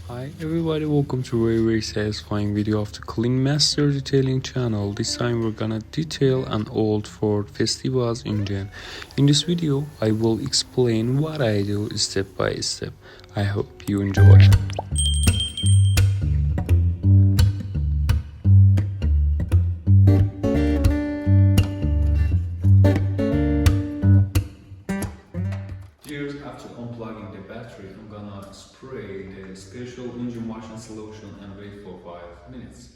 Hi everybody, welcome to very satisfying video of the Clean Master Detailing channel. This time we're gonna detail an old Ford Festiva's engine. In this video, I will explain what I do step by step. I hope you enjoy. Here, after unplugging the battery, I'm gonna spray the special engine washing solution and wait for 5 minutes.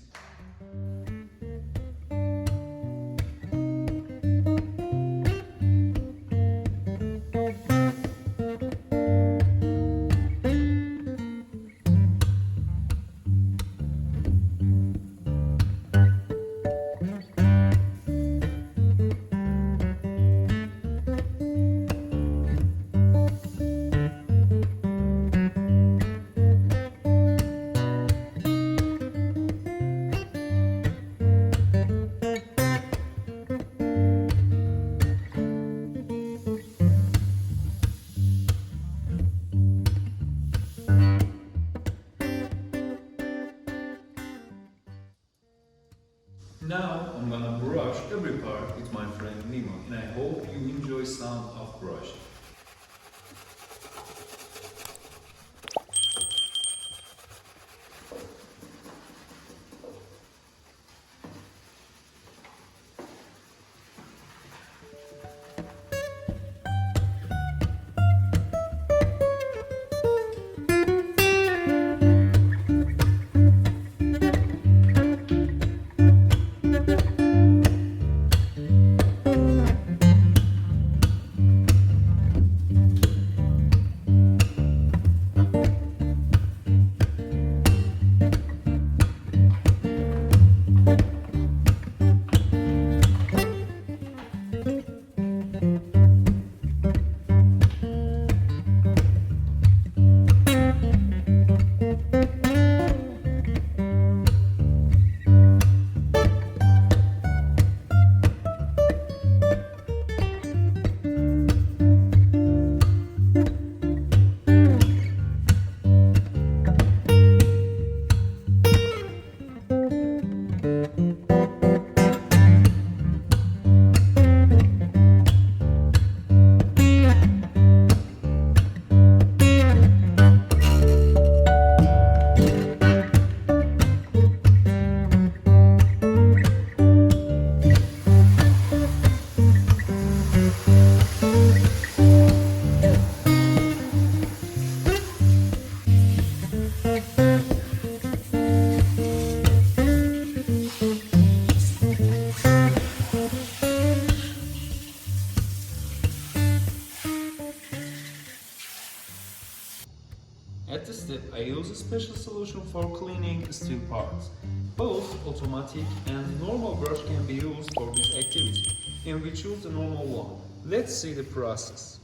Now I'm gonna brush every part with my friend Nemo, and I hope you enjoy sound of brushing. At this step, I use a special solution for cleaning steel parts. Both automatic and normal brush can be used for this activity, and we choose the normal one. Let's see the process.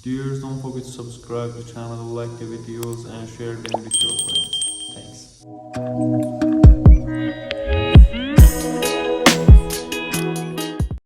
Viewers, don't forget to subscribe to the channel, like the videos and share them with your friends. Thanks.